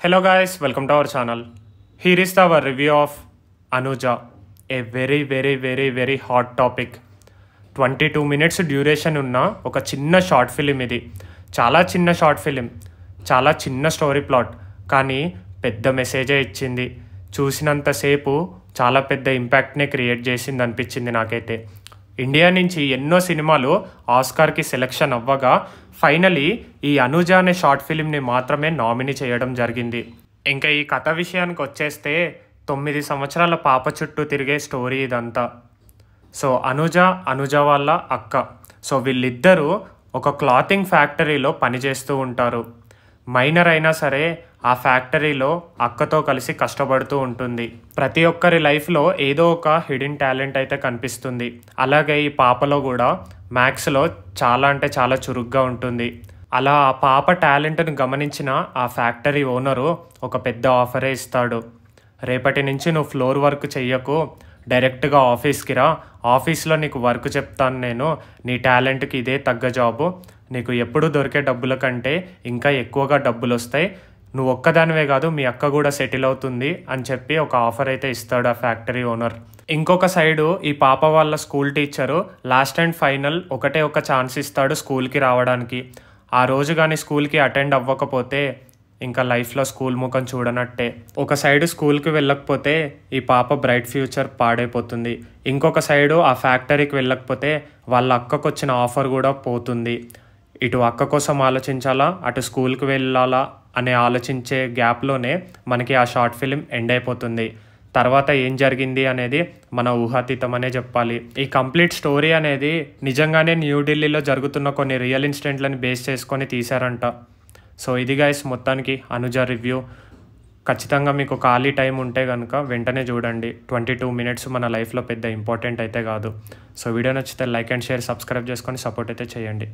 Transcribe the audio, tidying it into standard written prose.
Hello guys, welcome to our channel. Here is our review of Anuja, a very hot topic. 22 minutes duration ఉన్న ఒక చిన్న short film ఇది. చాలా చిన్న short film, చాలా చిన్న స్టోరీ ప్లాట్, కానీ పెద్ద మెసేజే ఇచ్చింది. చూసినంతసేపు చాలా పెద్ద ఇంపాక్ట్నే క్రియేట్ చేసింది అనిపించింది నాకైతే. ఇండియా నుంచి ఎన్నో సినిమాలు ఆస్కార్కి సెలెక్షన్ అవ్వగా ఫైనలీ ఈ అనుజ అనే షార్ట్ ఫిలింని మాత్రమే నామినీ చేయడం జరిగింది. ఇంకా ఈ కథ విషయానికి వచ్చేస్తే 9 సంవత్సరాల పాప చుట్టూ తిరిగే స్టోరీ ఇదంతా. సో అనుజ వాళ్ళ అక్క. సో వీళ్ళిద్దరూ ఒక క్లాతింగ్ ఫ్యాక్టరీలో పనిచేస్తూ ఉంటారు. మైనర్ అయినా సరే ఆ ఫ్యాక్టరీలో అక్కతో కలిసి కష్టపడుతూ ఉంటుంది. ప్రతి ఒక్కరి లైఫ్లో ఏదో ఒక హిడెన్ టాలెంట్ అయితే కనిపిస్తుంది. అలాగే ఈ పాపలో కూడా మ్యాథ్స్లో చాలా చురుగ్గా ఉంటుంది. అలా ఆ పాప టాలెంట్ను గమనించిన ఆ ఫ్యాక్టరీ ఓనరు ఒక పెద్ద ఆఫరే ఇస్తాడు. రేపటి నుంచి నువ్వు ఫ్లోర్ వర్క్ చెయ్యకు, డైరెక్ట్గా ఆఫీస్కి రా, ఆఫీస్లో నీకు వర్క్ చెప్తాను నేను, నీ టాలెంట్కి ఇదే తగ్గ జాబు, నీకు ఎప్పుడు దొరికే డబ్బుల కంటే ఇంకా ఎక్కువగా డబ్బులు వస్తాయి, నువ్వు ఒక్కదానివే కాదు మీ అక్క కూడా సెటిల్ అవుతుంది అని చెప్పి ఒక ఆఫర్ అయితే ఇస్తాడు ఆ ఫ్యాక్టరీ ఓనర్. ఇంకొక సైడు ఈ పాప వాళ్ళ school teacher last and final ఒకటే ఒక ఛాన్స్ ఇస్తాడు స్కూల్కి రావడానికి. ఆ రోజు కానీ స్కూల్కి అటెండ్ అవ్వకపోతే ఇంకా లైఫ్లో స్కూల్ ముఖం చూడనట్టే. ఒక సైడు స్కూల్కి వెళ్ళకపోతే ఈ పాప బ్రైట్ ఫ్యూచర్ పాడైపోతుంది. ఇంకొక సైడు ఆ ఫ్యాక్టరీకి వెళ్ళకపోతే వాళ్ళ అక్కకు వచ్చిన ఆఫర్ కూడా పోతుంది. ఇటు అక్క కోసం ఆలోచించాలా, అటు స్కూల్కి వెళ్ళాలా అనే ఆలోచించే గ్యాప్లోనే మనకి ఆ షార్ట్ ఫిలిం ఎండ్ అయిపోతుంది. తర్వాత ఏం జరిగింది అనేది మన ఊహాతీతం అనే చెప్పాలి. ఈ కంప్లీట్ స్టోరీ అనేది నిజంగానే న్యూఢిల్లీలో జరుగుతున్న కొన్ని రియల్ ఇన్సిడెంట్లను బేస్ చేసుకొని తీశారంట. సో ఇది గైస్ మొత్తానికి అనుజ రివ్యూ. ఖచ్చితంగా మీకు ఖాళీ టైం ఉంటే కనుక వెంటనే చూడండి. 22 మినిట్స్ మన లైఫ్లో పెద్ద ఇంపార్టెంట్ అయితే కాదు. సో వీడియో నచ్చితే లైక్ అండ్ షేర్, సబ్స్క్రైబ్ చేసుకొని సపోర్ట్ అయితే చేయండి.